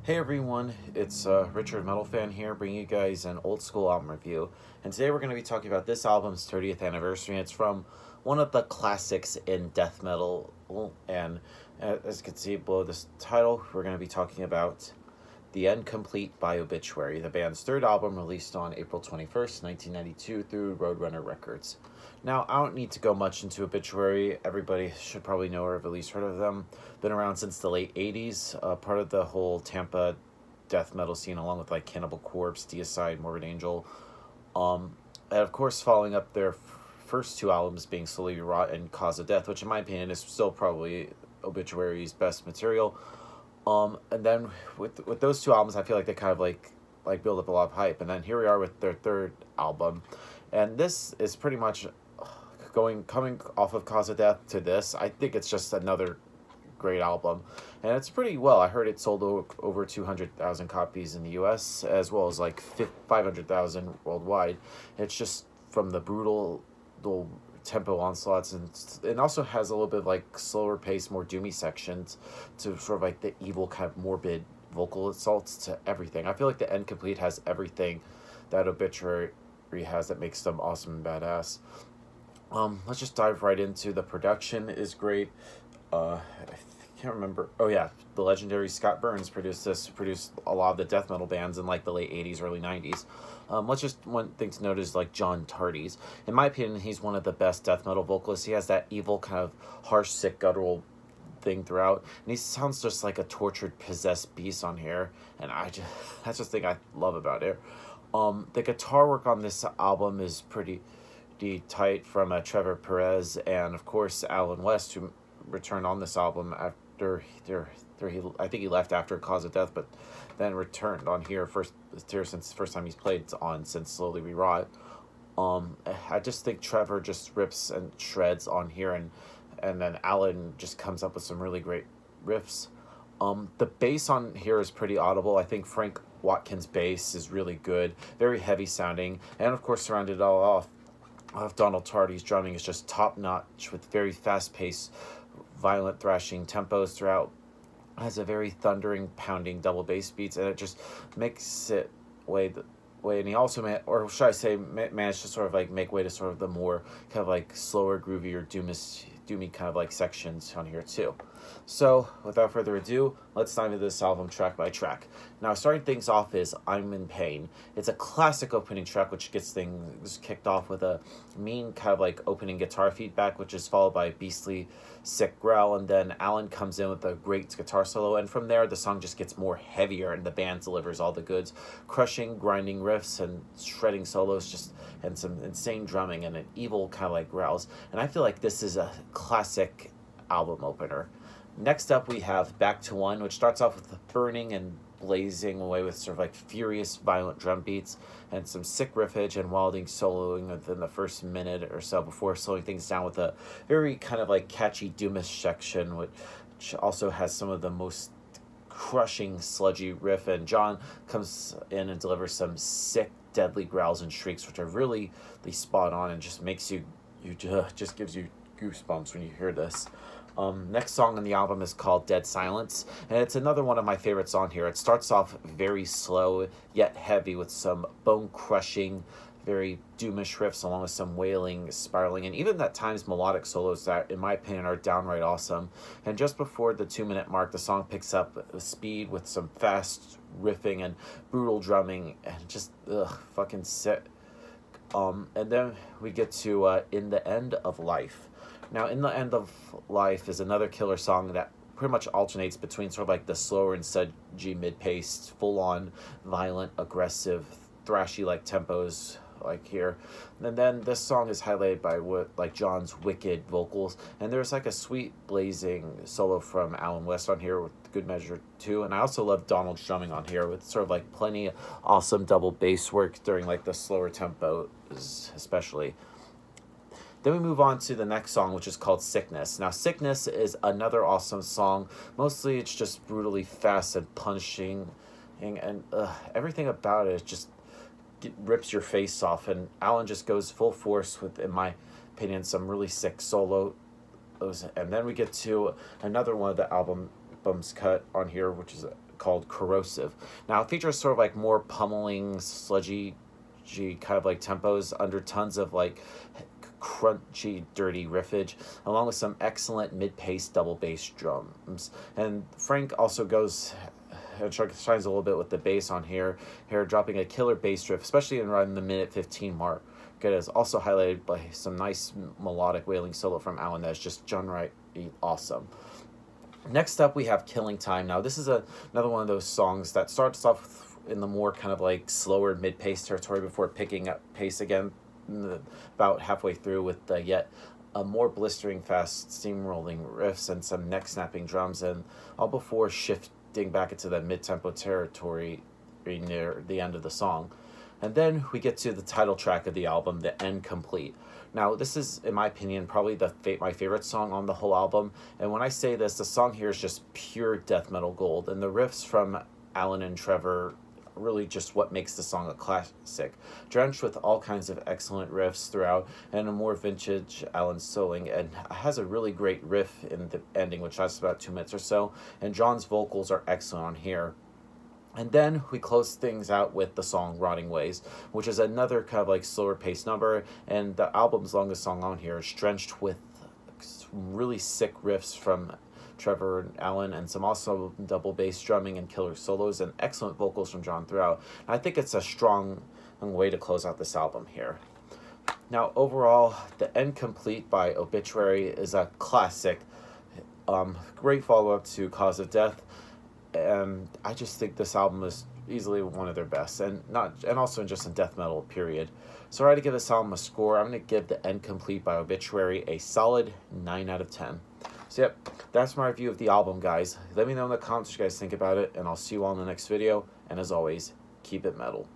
Hey everyone, it's Richard Metal Fan here, bringing you guys an old school album review. And today we're going to be talking about this album's 30th anniversary. And it's from one of the classics in death metal. And as you can see below this title, we're going to be talking about The End Complete by Obituary, the band's third album released on April 21st, 1992 through Roadrunner Records. Now, I don't need to go much into Obituary. Everybody should probably know or have at least heard of them. Been around since the late 80s, part of the whole Tampa death metal scene, along with like Cannibal Corpse, Deicide, Morbid Angel. And of course, following up their first two albums being Slowly Rot and Cause of Death, which in my opinion is still probably Obituary's best material. And then with those two albums, I feel like they kind of like build up a lot of hype. And then here we are with their third album, and this is pretty much coming off of Cause of Death to this. I think it's just another great album, and it's pretty well. I heard it sold over 200,000 copies in the U.S. as well as like 500,000 worldwide. It's just from the brutal tempo onslaughts, and it also has a little bit of like slower pace, more doomy sections to sort of like the evil kind of morbid vocal assaults to everything. I feel like The End Complete has everything that Obituary has that makes them awesome and badass. Let's just dive right into the production. Is great. I can't remember. Oh yeah, the legendary Scott Burns produced a lot of the death metal bands in like the late 80s, early 90s. One thing to note is like John Tardy's. In my opinion, he's one of the best death metal vocalists. He has that evil kind of harsh, sick, guttural thing throughout, and he sounds just like a tortured, possessed beast on here. And that's just the thing I love about it. The guitar work on this album is pretty tight from Trevor Perez and of course Alan West, who returned on this album after I think he left after Cause of Death, but then returned on here since the first time he's played on since Slowly We Rot. I just think Trevor just rips and shreds on here, and then Alan just comes up with some really great riffs. The bass on here is pretty audible. I think Frank Watkins' bass is really good, very heavy sounding, and of course surrounded all off Donald Tardy's drumming is just top notch with very fast paced, violent thrashing tempos throughout. It has a very thundering, pounding double bass beats, and it just makes it way. And he also managed to sort of like make way to sort of the more kind of like slower, groovier, doomy kind of like sections on here too. So without further ado, let's dive into this album track by track. Now, starting things off is I'm in Pain. It's a classic opening track which gets things kicked off with a mean kind of like opening guitar feedback, which is followed by a beastly sick growl, and then Alan comes in with a great guitar solo, and from there the song just gets more heavier and the band delivers all the goods, crushing, grinding riffs and shredding solos, and some insane drumming and an evil kind of like growls. And I feel like this is a classic album opener. Next up, we have Back to One, which starts off with the burning and blazing away with sort of like furious, violent drum beats and some sick riffage and wilding soloing within the first minute or so before slowing things down with a very kind of like catchy doomish section, which also has some of the most crushing, sludgy riff. And John comes in and delivers some sick, deadly growls and shrieks, which are really spot on and just makes just gives you goosebumps when you hear this. Next song on the album is called Dead Silence, and it's another one of my favorites on here. It starts off very slow, yet heavy, with some bone-crushing, very doomish riffs, along with some wailing, spiraling, and even at times melodic solos that, in my opinion, are downright awesome. And just before the 2-minute mark, the song picks up speed with some fast riffing and brutal drumming, and just, fucking sick. And then we get to In the End of Life. Now, In the End of Life is another killer song that pretty much alternates between sort of like the slower and sedgy mid-paced, full-on, violent, aggressive, thrashy-like tempos like here. And then this song is highlighted by John's wicked vocals, and there's like a sweet blazing solo from Alan West on here with good measure too. And I also love Donald's drumming on here with sort of like plenty of awesome double bass work during like the slower tempos especially. Then we move on to the next song, which is called Sickness. Now, Sickness is another awesome song. Mostly it's just brutally fast and punishing, and everything about it just rips your face off. And Alan just goes full force with, in my opinion, some really sick solo. And then we get to another one of the album's cut on here, which is called Corrosive. Now it features sort of like more pummeling, sludgy kind of like tempos under tons of like crunchy, dirty riffage, along with some excellent mid-paced double bass drums. And Frank also goes and shines a little bit with the bass on here, dropping a killer bass riff, especially in around the minute 15 mark. It is also highlighted by some nice melodic wailing solo from Alan that's just downright awesome. Next up, we have Killing Time. Now, this is another one of those songs that starts off in the more kind of like slower mid-pace territory before picking up pace again about halfway through with the yet a more blistering fast steamrolling riffs and some neck-snapping drums, and all before shifting back into the mid-tempo territory near the end of the song. And then we get to the title track of the album, The End Complete. Now, this is, in my opinion, probably my favorite song on the whole album. And when I say this, the song here is just pure death metal gold. And the riffs from Alan and Trevor really just what makes the song a classic. Drenched with all kinds of excellent riffs throughout and a more vintage Alan soloing. And has a really great riff in the ending, which lasts about 2 minutes or so. And John's vocals are excellent on here. And then we close things out with the song Rotting Ways, which is another kind of like slower paced number, and the album's longest song on here is drenched with really sick riffs from Trevor and Alan, and some also double bass drumming and killer solos, and excellent vocals from John throughout. And I think it's a strong way to close out this album here. Now, overall, The End Complete by Obituary is a classic. Great follow-up to Cause of Death. And I just think this album is easily one of their best, and also just in death metal, period. So I had to give this album a score. I'm going to give The End Complete by Obituary a solid 9 out of 10. So yep, that's my review of the album, guys. Let me know in the comments what you guys think about it, and I'll see you all in the next video. And as always, keep it metal.